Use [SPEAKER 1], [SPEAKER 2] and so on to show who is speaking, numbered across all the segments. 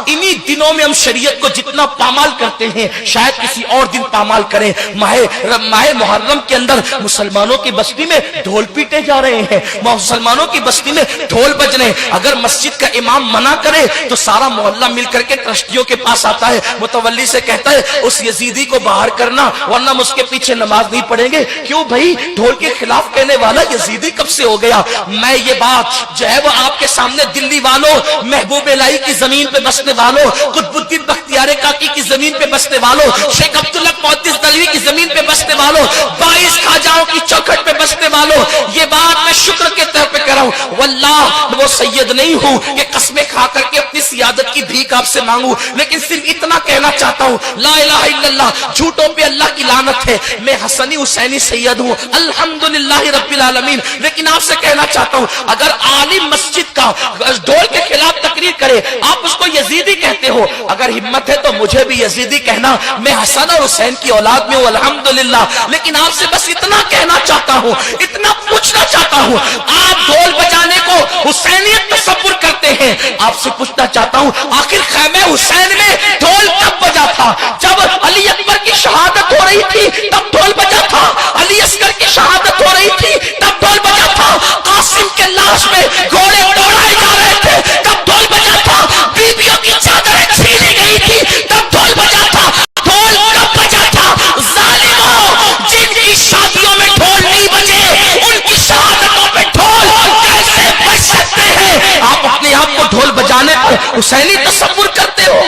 [SPEAKER 1] इन्हीं दिनों में हम शरीयत को जितना पामाल करते हैं शायद किसी और दिन पामाल करें। माह मुहर्रम के अंदर मुसलमानों की बस्ती में ढोल पीटे जा रहे हैं, मुसलमानों की बस्ती में ढोल बज रहे हैं। अगर मस्जिद का इमाम मना करे तो सारा मोहल्ला मिलकर के ट्रस्टियों के पास आता है, मुतवल्ली से कहता है उस यजीदी को बाहर करना वरना हम उसके पीछे नमाज नहीं पढ़ेंगे। क्यों भाई, ढोल के खिलाफ कहने वाला यजीदी कब से हो गया? मैं ये बात जो है वो आपके सामने दिल्ली वालों, महबूब इलाही की जमीन पे बसने वालों, कुतुबुद्दीन बख्तियार काकी की जमीन पे बसने वालों, शेख अब्दुल्ला मुहद्दिस दहलवी की जमीन पे बसने वालों, 22 खाजाओं की चौखट पे बसने वालों, ये बात मैं शुक्र के तौर पे कर रहा हूं। वल्लाह वो सैयद नहीं हूं कि कस्में खा करके अपनी सियादत की भीख आपसे मांगू, लेकिन सिर्फ इतना कहना चाहता हूं, ला इलाहा इल्लल्लाह, झूठों पे अल्लाह की लानत है। मैं हसनी हुसैनी सैयद हूं, अल्हम्दुलिल्लाह रब्बिल आलमीन। लेकिन आपसे कहना चाहता हूं, अगर आलिम मस्जिद का ढोल के खिलाफ तकरीर करे, आप उसको यजीदी कहते हो, अगर हिम्मत है तो मुझे भी यजीदी कहना। मैं हसन और हुसैन की औलाद में हूं, अल्हम्दुलिल्लाह। लेकिन आपसे बस इतना कहना चाहता हूं, इतना पूछना चाहता हूं, आप ढोल बजाने को हुसैनियत तसव्वुर करते हैं, आपसे पूछना चाहता हूं, आखिर खैमे हुसैन में ढोल कब बजा था? जब अली अकबर की शहादत हो रही थी तब ढोल बजा था, अली असगर की शहादत हो रही थी तब ढोल बजा था, कासिम के लाश में घोड़े दौड़ाए जा रहे थे तब ढोल बजा था, बीबियों की चादरें छीनी गई थी तब ढोल बजा था। ढोल कब बजा था? जालिमों, जिनकी शादियों में ढोल नहीं बजे उनकी शहादतों पे ढोल कैसे बज सकते हैं? आप अपने आप को ढोल बजाने पर हुसैनी तसव्वुर करते हो।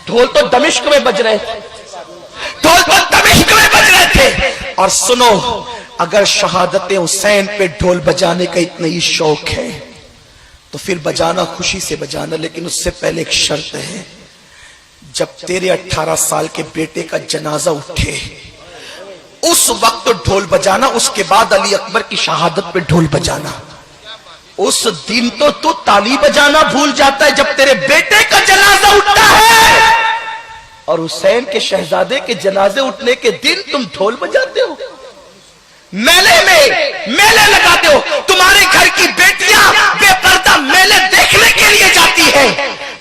[SPEAKER 1] ढोल तो दमिश्क में बज रहे थे, ढोल तो दमिश्क में बज रहे थे। और सुनो, अगर शहादत हुसैन पे ढोल बजाने का इतना ही शौक है तो फिर बजाना, खुशी से बजाना, लेकिन उससे पहले एक शर्त है, जब तेरे 18 साल के बेटे का जनाजा उठे उस वक्त ढोल बजाना, उसके बाद अली अकबर की शहादत पे ढोल बजाना। उस दिन तो तू ताली बजाना भूल जाता है जब तेरे बेटे का जनाजा उठता है, और हुसैन के शहजादे के जनाजे उठने के दिन तुम ढोल बजाते हो, मेले लगाते हो। तुम्हारे घर की बेटियां बेपर्दा मेले देखने के लिए जाती है।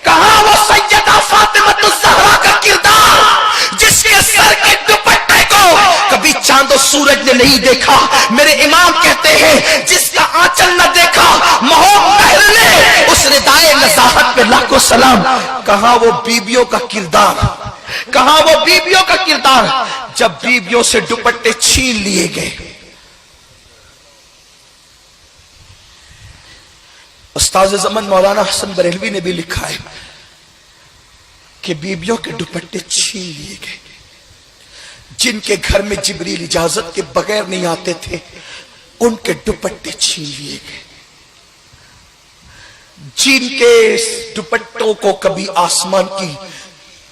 [SPEAKER 1] कहां वो सैयदा फातिमा ज़हरा का किरदार जिसके सर के दुपट्टे को कभी चांद और सूरज ने नहीं देखा? मेरे इमाम कहते हैं जिसका आंचल न देखा महबूब महल ने, उस रिदाए नज़ाहत पे लाखों सलाम। कहां वो बीबियों का किरदार, कहां वो बीबियों का किरदार जब बीबियों से दुपट्टे छीन लिए गए? उस्ताद ज़मान मौलाना हसन बरेलवी ने भी लिखा है कि बीबियों के दुपट्टे छीन लिए गए। जिनके घर में जिब्रील इजाजत के बगैर नहीं आते थे उनके दुपट्टे छीन लिए गए। जिनके दुपट्टों को कभी आसमान की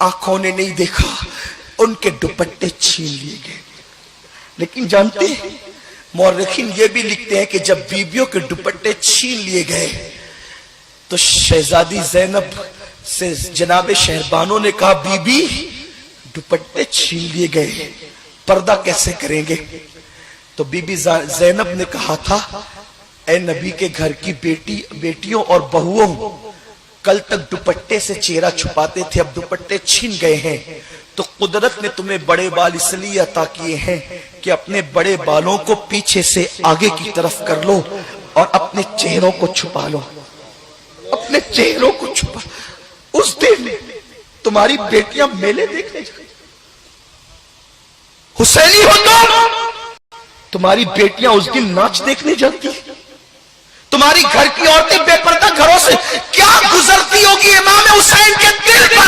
[SPEAKER 1] आंखों ने नहीं देखा उनके दुपट्टे छीन लिए गए। लेकिन जानते हैं, मौरखीन ये भी लिखते हैं कि जब बीबियों के दुपट्टे छीन लिए गए तो शहजादी ज़ैनब से जनाब शहरबानों ने कहा, बीबी दुपट्टे छीन लिए गए, पर्दा कैसे करेंगे? तो बीबी ज़ैनब ने कहा था, ए नबी के घर की बेटियों और बहुओं, कल तक दुपट्टे से चेहरा छुपाते थे, अब दुपट्टे छीन गए हैं तो कुदरत ने तुम्हें बड़े बाल इसलिए अता किए हैं कि अपने बड़े बालों को पीछे से आगे की तरफ कर लो और अपने चेहरों को छुपा लो, अपने चेहरों को छुपा। उस दिन तुम्हारी बेटियां मेले देखने जाती, हुसैनी हो तुम्हारी बेटियां उस दिन नाच देखने जाती, तुम्हारी घर की औरतें बेपर्दा घरों से क्या गुजरती होगी इमाम हुसैन के दिल पर।